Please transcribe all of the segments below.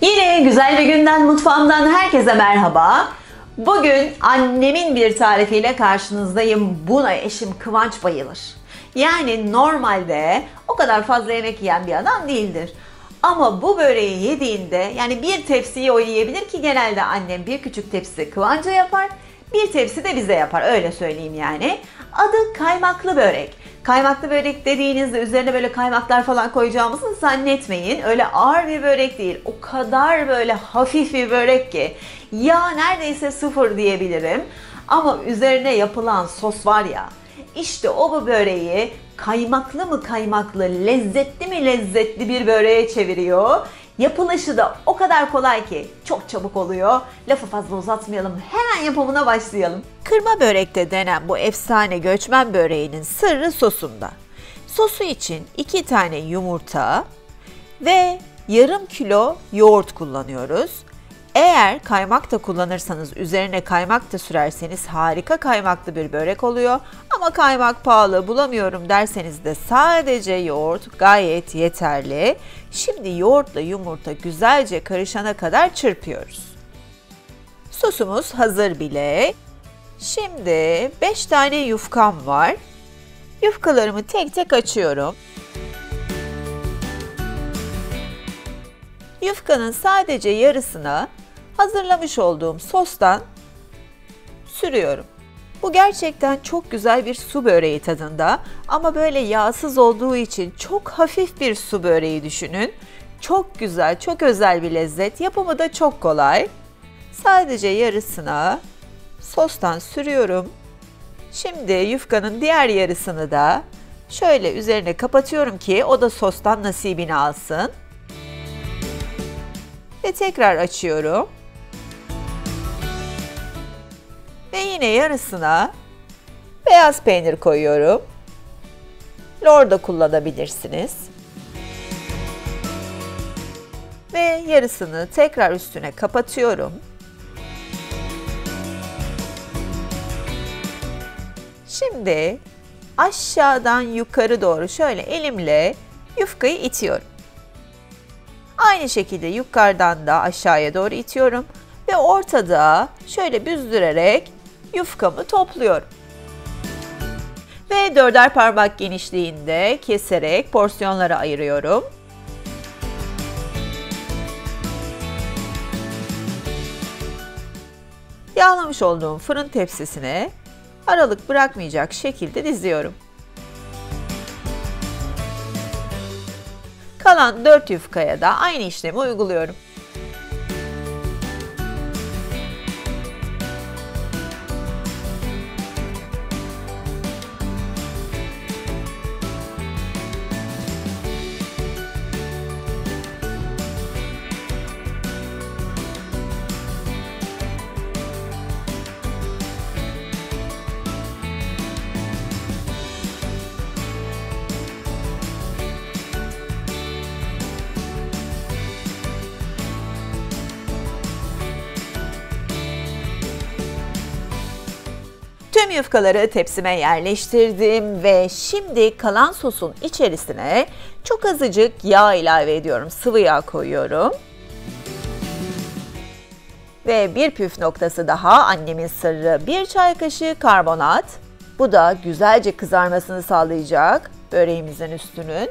Yine güzel bir günden mutfağımdan herkese merhaba. Bugün annemin bir tarifiyle karşınızdayım. Buna eşim Kıvanç bayılır. Yani normalde o kadar fazla yemek yiyen bir adam değildir. Ama bu böreği yediğinde yani bir tepsiyi o yiyebilir ki genelde annem bir küçük tepsi Kıvanç'a yapar. Bir tepsi de bize yapar, öyle söyleyeyim yani. Adı kaymaklı börek. Kaymaklı börek dediğinizde üzerine böyle kaymaklar falan koyacağımızı zannetmeyin. Öyle ağır bir börek değil. O kadar böyle hafif bir börek ki yağ neredeyse sıfır diyebilirim. Ama üzerine yapılan sos var ya, işte o bu böreği kaymaklı mı kaymaklı, lezzetli mi lezzetli bir böreğe çeviriyor. Yapılışı da o kadar kolay ki çok çabuk oluyor. Lafı fazla uzatmayalım, hemen yapımına başlayalım. Kırma börek de denen bu efsane göçmen böreğinin sırrı sosunda. Sosu için 2 tane yumurta ve yarım kilo yoğurt kullanıyoruz. Eğer kaymak da kullanırsanız, üzerine kaymak da sürerseniz harika kaymaklı bir börek oluyor. Ama kaymak pahalı, bulamıyorum derseniz de sadece yoğurt gayet yeterli. Şimdi yoğurtla yumurta güzelce karışana kadar çırpıyoruz. Sosumuz hazır bile. Şimdi 5 tane yufkam var. Yufkalarımı tek tek açıyorum. Yufkanın sadece yarısına hazırlamış olduğum sostan sürüyorum. Bu gerçekten çok güzel bir su böreği tadında ama böyle yağsız olduğu için çok hafif bir su böreği düşünün. Çok güzel, çok özel bir lezzet. Yapımı da çok kolay. Sadece yarısına sostan sürüyorum. Şimdi yufkanın diğer yarısını da şöyle üzerine kapatıyorum ki o da sostan nasibini alsın. Ve tekrar açıyorum. Ve yine yarısına beyaz peynir koyuyorum. Lor da kullanabilirsiniz. Ve yarısını tekrar üstüne kapatıyorum. Şimdi aşağıdan yukarı doğru şöyle elimle yufkayı itiyorum. Aynı şekilde yukarıdan da aşağıya doğru itiyorum ve ortada şöyle büzdürerek yufkamı topluyorum. Ve 4'er parmak genişliğinde keserek porsiyonlara ayırıyorum. Yağlamış olduğum fırın tepsisine aralık bırakmayacak şekilde diziyorum. Kalan 4 yufkaya da aynı işlemi uyguluyorum. Tüm yufkaları tepsime yerleştirdim ve şimdi kalan sosun içerisine çok azıcık yağ ilave ediyorum. Sıvı yağ koyuyorum. Ve bir püf noktası daha, annemin sırrı, 1 çay kaşığı karbonat. Bu da güzelce kızarmasını sağlayacak böreğimizin üstünün.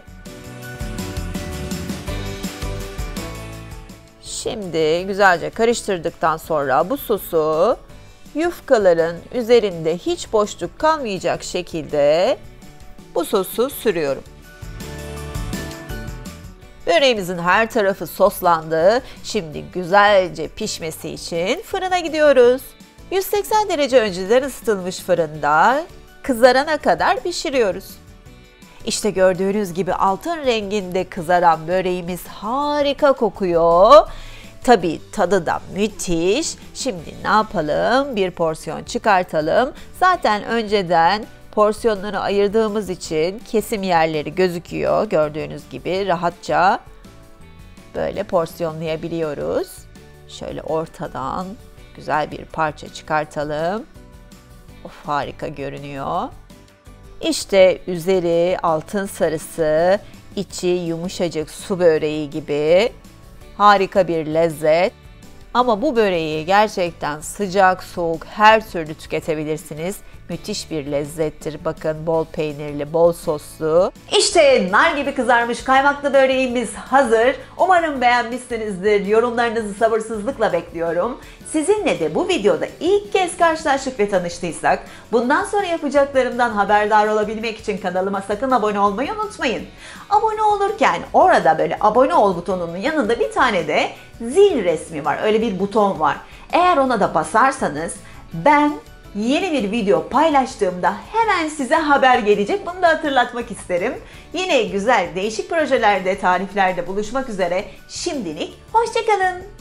Şimdi güzelce karıştırdıktan sonra bu sosu yufkaların üzerinde hiç boşluk kalmayacak şekilde bu sosu sürüyorum. Böreğimizin her tarafı soslandı. Şimdi güzelce pişmesi için fırına gidiyoruz. 180 derece önceden ısıtılmış fırında kızarana kadar pişiriyoruz. İşte gördüğünüz gibi altın renginde kızaran böreğimiz harika kokuyor. Tabii tadı da müthiş. Şimdi ne yapalım? Bir porsiyon çıkartalım. Zaten önceden porsiyonları ayırdığımız için kesim yerleri gözüküyor. Gördüğünüz gibi rahatça böyle porsiyonlayabiliyoruz. Şöyle ortadan güzel bir parça çıkartalım. Of, harika görünüyor. İşte üzeri altın sarısı, içi yumuşacık su böreği gibi Harika bir lezzet. Ama bu böreği gerçekten sıcak, soğuk her türlü tüketebilirsiniz. Müthiş bir lezzettir. Bakın bol peynirli, bol soslu. İşte nar gibi kızarmış kaymaklı böreğimiz hazır. Umarım beğenmişsinizdir. Yorumlarınızı sabırsızlıkla bekliyorum. Sizinle de bu videoda ilk kez karşılaştık ve tanıştıysak, bundan sonra yapacaklarımdan haberdar olabilmek için kanalıma sakın abone olmayı unutmayın. Abone olurken orada böyle abone ol butonunun yanında bir tane de zil resmi var. Öyle bir buton var. Eğer ona da basarsanız ben yeni bir video paylaştığımda hemen size haber gelecek. Bunu da hatırlatmak isterim. Yine güzel değişik projelerde, tariflerde buluşmak üzere. Şimdilik hoşça kalın.